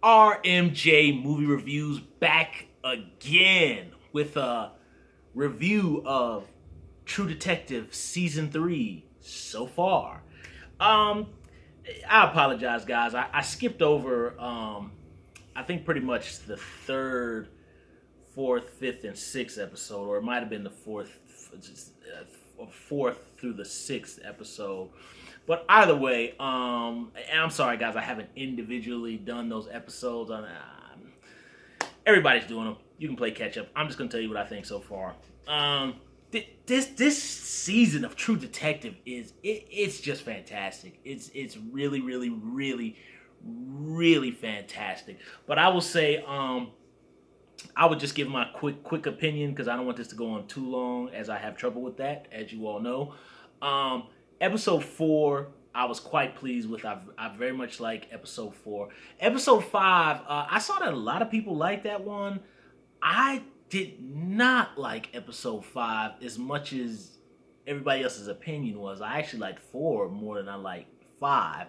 RMJ Movie Reviews back again with a review of True Detective Season 3 so far. Um, I apologize, guys. I skipped over, I think pretty much the third, fourth, fifth, and sixth episode, or it might have been the fourth through the sixth episode. But either way, and I'm sorry, guys, I haven't individually done those episodes. Everybody's doing them. You can play catch up. I'm just gonna tell you what I think so far. This season of True Detective it's just fantastic. It's really really really really fantastic. But I will say I would just give my quick opinion because I don't want this to go on too long, as I have trouble with that, as you all know. Episode 4, I was quite pleased with. I very much like episode 4. Episode 5, I saw that a lot of people like that one. I did not like episode 5 as much as everybody else's opinion was. I actually liked 4 more than I liked 5.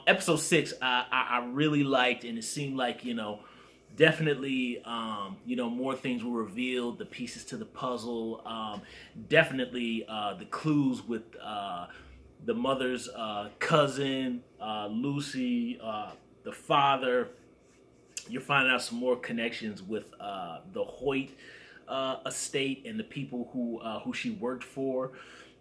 Episode 6, I really liked, and it seemed like, definitely, more things were revealed, the pieces to the puzzle, definitely the clues with the mother's cousin, Lucy, the father. You're finding out some more connections with the Hoyt estate and the people who she worked for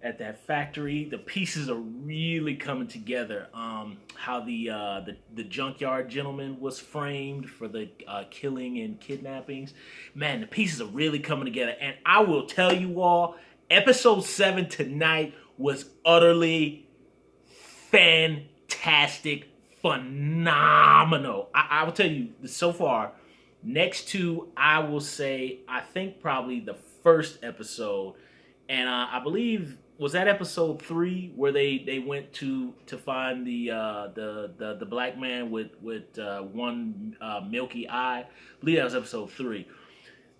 at that factory. The pieces are really coming together. How the junkyard gentleman was framed for the killing and kidnappings. Man, the pieces are really coming together. And I will tell you all, episode 7 tonight was utterly fantastic, phenomenal. I will tell you, so far, next to, I will say, I think probably the first episode, and I believe, was that episode 3 where they went to find the black man with one milky eye? I believe that was episode 3.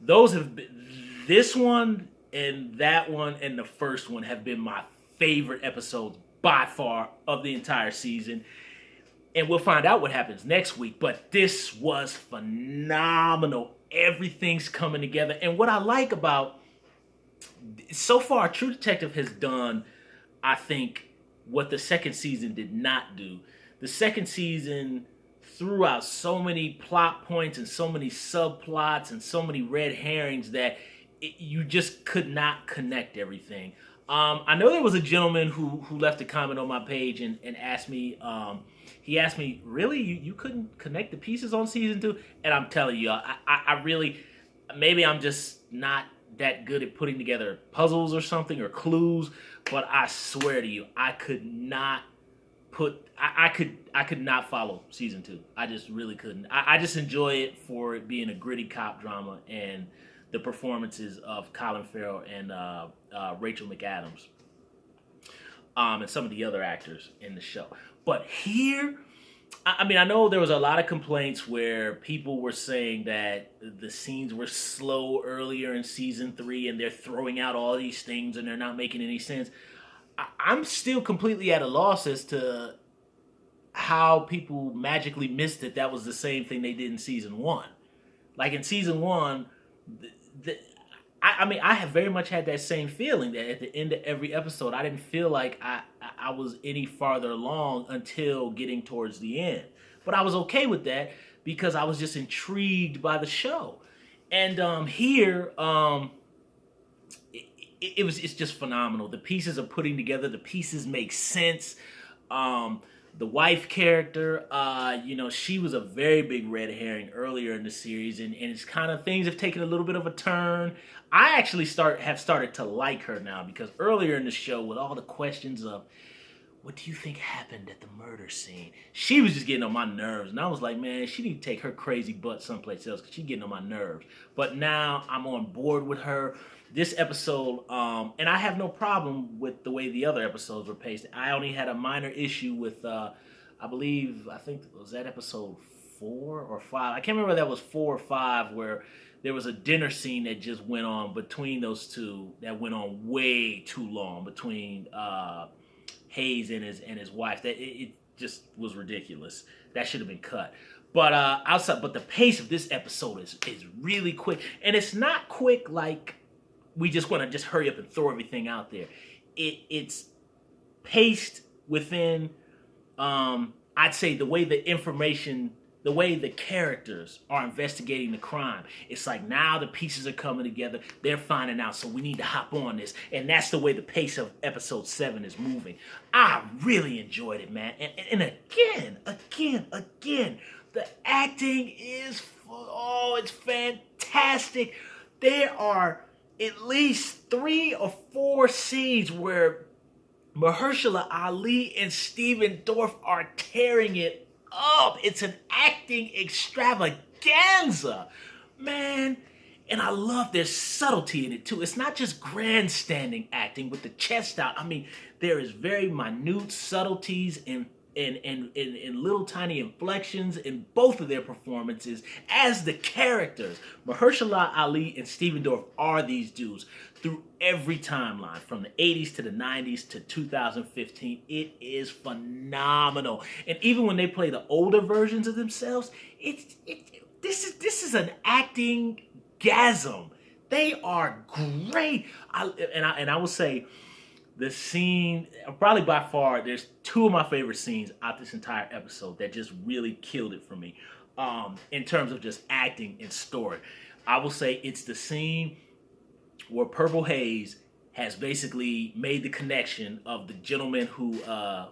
Those have been, this one and that one and the first one have been my favorite episodes by far of the entire season. And we'll find out what happens next week. But this was phenomenal. Everything's coming together. And what I like about, so far, True Detective has done, I think, what the second season did not do. The second season threw out so many plot points and so many subplots and so many red herrings that you just could not connect everything. I know there was a gentleman who left a comment on my page and asked me, he asked me, really, you couldn't connect the pieces on season 2? And I'm telling you, I really, maybe I'm just not that good at putting together puzzles or something, or clues, but I swear to you, I could not I could not follow season 2. I just really couldn't. I just enjoy it for it being a gritty cop drama and the performances of Colin Farrell and Rachel McAdams, and some of the other actors in the show. But here, I mean, I know there was a lot of complaints where people were saying that the scenes were slow earlier in season 3 and they're throwing out all these things and they're not making any sense. I'm still completely at a loss as to how people magically missed it. That was the same thing they did in season 1. Like in season 1, I mean, I have very much had that same feeling that at the end of every episode, I didn't feel like I was any farther along until getting towards the end. But I was okay with that because I was just intrigued by the show. And here, it's just phenomenal. The pieces are putting together. The pieces make sense. The wife character, she was a very big red herring earlier in the series, and it's kind of, things have taken a little bit of a turn. I actually have started to like her now, because earlier in the show, with all the questions of, what do you think happened at the murder scene? She was just getting on my nerves. And I was like, man, she need to take her crazy butt someplace else, because she's getting on my nerves. But now I'm on board with her. This episode, and I have no problem with the way the other episodes were paced. I only had a minor issue with, I think, was that episode 4 or 5? I can't remember if that was 4 or 5, where there was a dinner scene that just went on between those two that went on way too long, between Hayes and his wife. That it just was ridiculous. That should have been cut. But outside, but the pace of this episode is really quick, and it's not quick like we just want to just hurry up and throw everything out there. It's paced within, I'd say, the way the way the characters are investigating the crime. It's like now the pieces are coming together. They're finding out, so we need to hop on this. And that's the way the pace of episode 7 is moving. I really enjoyed it, man. And again, the acting is, it's fantastic. There are at least 3 or 4 scenes where Mahershala Ali and Stephen Dorff are tearing it up. It's an acting extravaganza, man. And I love there's subtlety in it too. It's not just grandstanding acting with the chest out. I mean, there is very minute subtleties and little tiny inflections in both of their performances as the characters. Mahershala Ali and Stephen Dorff are these dudes through every timeline, from the 80s to the 90s to 2015. It is phenomenal. And even when they play the older versions of themselves, this is an acting gasm. They are great. I will say, the scene, probably by far, there's 2 of my favorite scenes out this entire episode that just really killed it for me in terms of just acting and story. I will say it's the scene where Purple Haze has basically made the connection of the gentleman who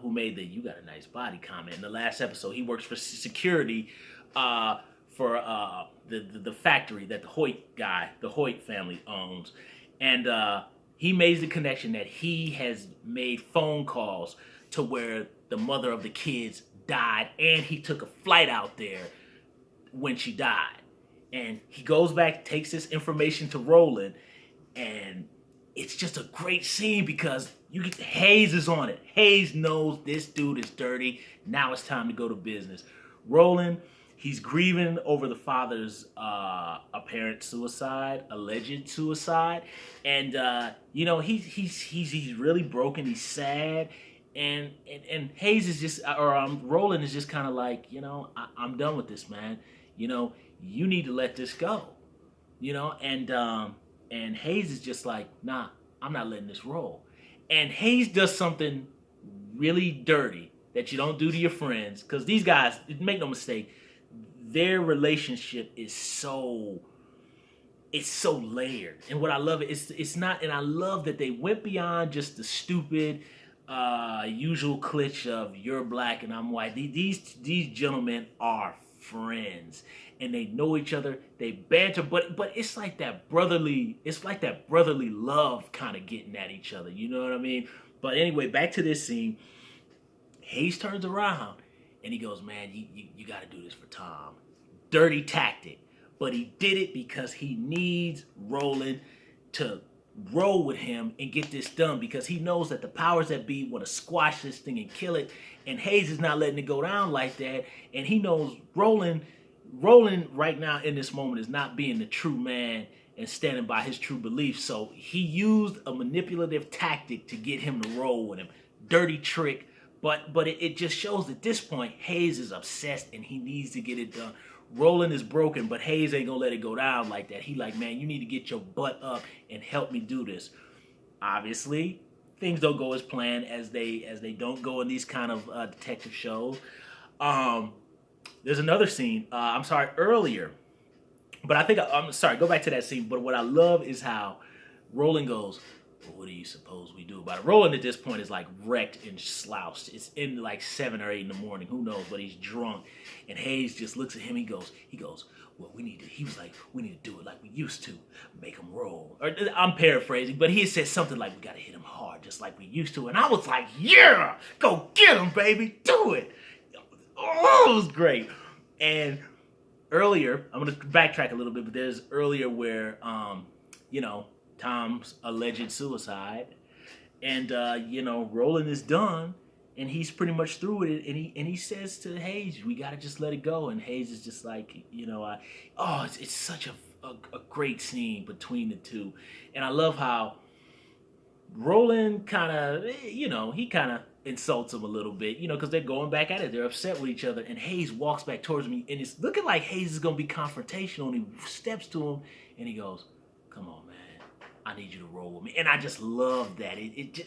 made the "you got a nice body" comment in the last episode. He works for security for the factory that the Hoyt family owns, and he made the connection that he has made phone calls to where the mother of the kids died, and he took a flight out there when she died. And he goes back, takes this information to Roland, and it's just a great scene because Hayes is on it. Hayes knows this dude is dirty. Now it's time to go to business. Roland, he's grieving over the father's apparent suicide, alleged suicide, and he's really broken. He's sad, and Hayes is just, Roland is just kind of like, I'm done with this, man. You need to let this go. And Hayes is just like, nah, I'm not letting this roll. And Hayes does something really dirty that you don't do to your friends, because these guys, make no mistake, their relationship is so layered. And what I love it's not, and I love that they went beyond just the stupid usual cliché of you're black and I'm white. These gentlemen are friends and they know each other. They banter, but it's like that brotherly love kind of getting at each other. You know what I mean? But anyway, back to this scene. Hayes turns around and he goes, man, you got to do this for Tom. Dirty tactic. But he did it because he needs Roland to roll with him and get this done, because he knows that the powers that be want to squash this thing and kill it. And Hayes is not letting it go down like that. And he knows Roland right now in this moment is not being the true man and standing by his true beliefs. So he used a manipulative tactic to get him to roll with him. Dirty trick. But it just shows at this point, Hayes is obsessed and he needs to get it done. Roland is broken, but Hayes ain't gonna let it go down like that. He like, man, you need to get your butt up and help me do this. Obviously, things don't go as planned, as they don't go in these kind of detective shows. There's another scene. Earlier, but I think I'm sorry. Go back to that scene. But what I love is how Roland goes, well, what do you suppose we do about it? Roland at this point is like wrecked and slouched. It's in like 7 or 8 in the morning. Who knows? But he's drunk. And Hayes just looks at him. He goes, well, we need to do it like we used to. Make him roll. Or I'm paraphrasing, but he said something like, we got to hit him hard just like we used to. And I was like, yeah, go get him, baby. Do it. Oh, it was great. And earlier, I'm going to backtrack a little bit, but there's earlier where, Tom's alleged suicide, and Roland is done, and he's pretty much through with it, and he says to Hayes, "We gotta just let it go." And Hayes is just like, it's such a great scene between the two, and I love how Roland kind of, he kind of insults him a little bit, because they're going back at it. They're upset with each other. And Hayes walks back towards me, and it's looking like Hayes is going to be confrontational. And he steps to him, and he goes, "Come on, man. I need you to roll with me." And I just love that.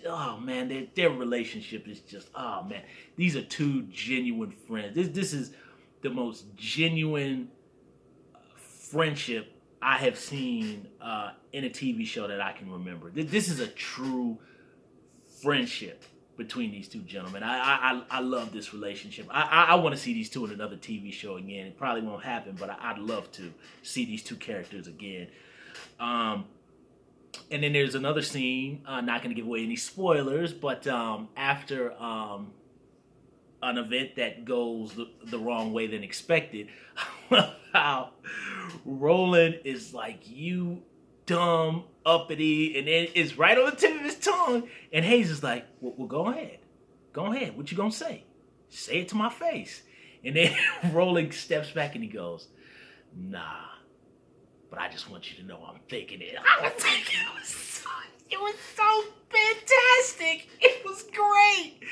Oh, man, their relationship is just, oh, man. These are two genuine friends. This is the most genuine friendship I have seen in a TV show that I can remember. This is a true friendship between these two gentlemen. I love this relationship. I want to see these two in another TV show again. It probably won't happen, but I'd love to see these two characters again. And then there's another scene, not going to give away any spoilers, but after an event that goes the wrong way than expected, how Roland is like, "You dumb uppity," and then it's right on the tip of his tongue, and Hayes is like, well, go ahead, what you gonna say it to my face. And then Roland steps back and he goes, "Nah, but I just want you to know I'm thinking it." It was so fantastic. It was great.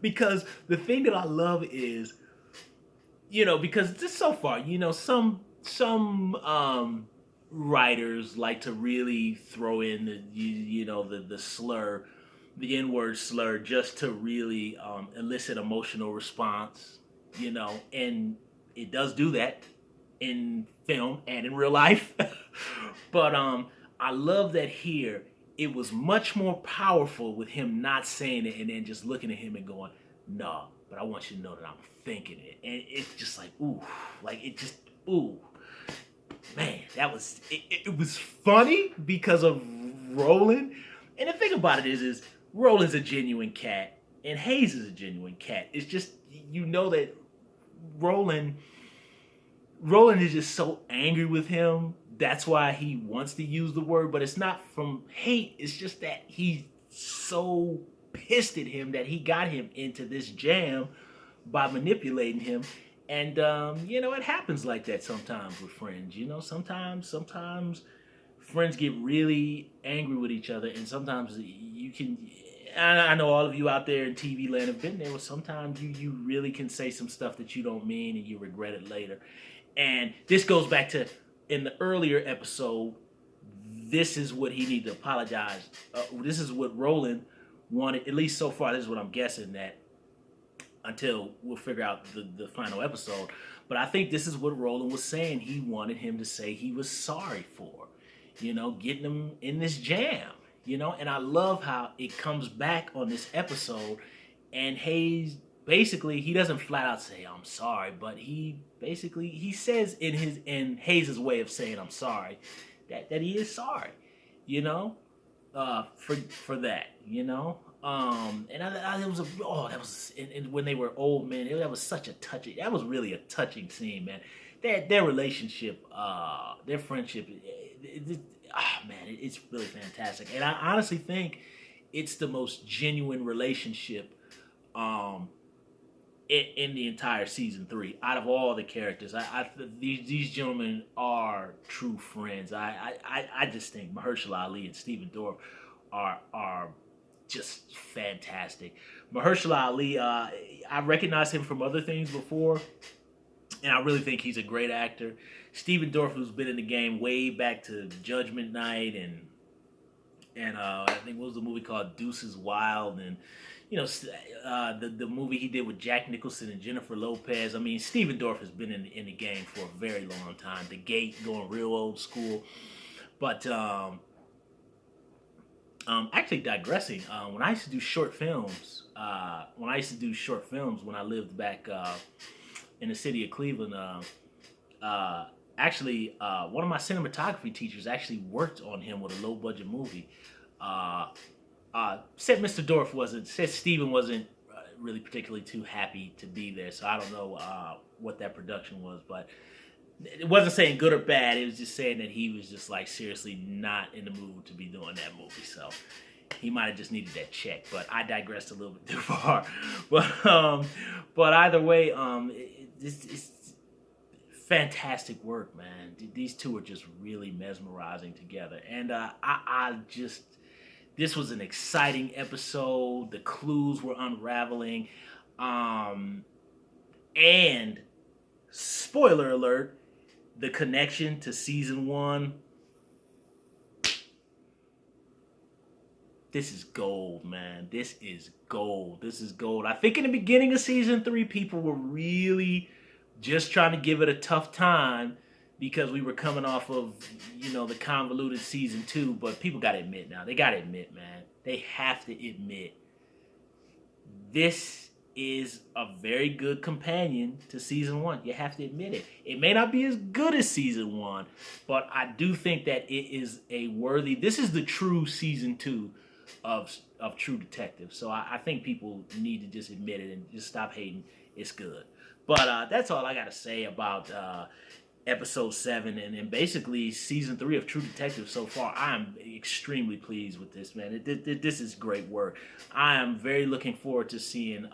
Because the thing that I love is, because just so far, some writers like to really throw in the slur, the N-word slur, just to really elicit emotional response, and it does do that in film and in real life. But I love that here it was much more powerful with him not saying it and then just looking at him and going, "No, but I want you to know that I'm thinking it." And it's just like, ooh, ooh. Man, it was funny because of Roland. And the thing about it is Roland's a genuine cat and Hayes is a genuine cat. It's just, that Roland is just so angry with him. That's why he wants to use the word, but it's not from hate. It's just that he's so pissed at him that he got him into this jam by manipulating him. And, it happens like that sometimes with friends. Sometimes friends get really angry with each other, and sometimes you can... I know all of you out there in TV land have been there, where sometimes you really can say some stuff that you don't mean and you regret it later. And this goes back to, in the earlier episode, this is what he needed to apologize. This is what Roland wanted, at least so far, this is what I'm guessing, that until we'll figure out the final episode. But I think this is what Roland was saying he wanted him to say he was sorry for, getting him in this jam, and I love how it comes back on this episode, and Hayes, basically, he doesn't flat out say, "I'm sorry," but he says in Hayes' way of saying "I'm sorry," that he is sorry, for that, and it was and when they were old men, that was really a touching scene, man. Their relationship, their friendship, it's really fantastic, and I honestly think it's the most genuine relationship, in the entire season 3, out of all the characters. These gentlemen are true friends. I just think Mahershala Ali and Stephen Dorff are just fantastic. Mahershala Ali, I recognize him from other things before, and I really think he's a great actor. Stephen Dorff, who's been in the game way back to Judgment Night, and I think what was the movie called Deuces Wild, and the movie he did with Jack Nicholson and Jennifer Lopez. I mean, Stephen Dorff has been in the game for a very long time. The Gate, going real old school. But actually digressing, when I used to do short films, when I lived back in the city of Cleveland, actually, one of my cinematography teachers actually worked on him with a low budget movie. Said Stephen wasn't really particularly too happy to be there, so I don't know what that production was, but it wasn't saying good or bad. It was just saying that he was just like seriously not in the mood to be doing that movie, so he might have just needed that check. But I digressed a little bit too far. But either way, it's fantastic work, man. These two are just really mesmerizing together, and This was an exciting episode. The clues were unraveling. And spoiler alert, the connection to season 1. This is gold, man. This is gold. This is gold. I think in the beginning of season 3, people were really just trying to give it a tough time because we were coming off of, the convoluted season 2. But people got to admit now. They got to admit, man. They have to admit. This is a very good companion to season 1. You have to admit it. It may not be as good as season 1, but I do think that it is a worthy... This is the true season 2 of True Detective. So I think people need to just admit it and just stop hating. It's good. But that's all I got to say about episode 7 and basically season 3 of True Detective so far. I'm extremely pleased with this, man. This is great work. I am very looking forward to seeing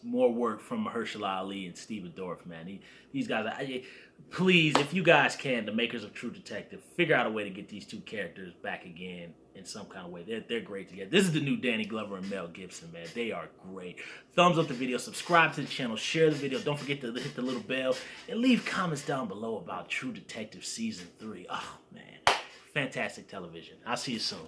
more work from Mahershala Ali and Stephen Dorff, man. These guys, please, if you guys can, the makers of True Detective, figure out a way to get these two characters back again in some kind of way. They're great together. This is the new Danny Glover and Mel Gibson, man. They are great. Thumbs up the video, subscribe to the channel, share the video. Don't forget to hit the little bell, and leave comments down below about True Detective Season 3. Oh, man. Fantastic television. I'll see you soon.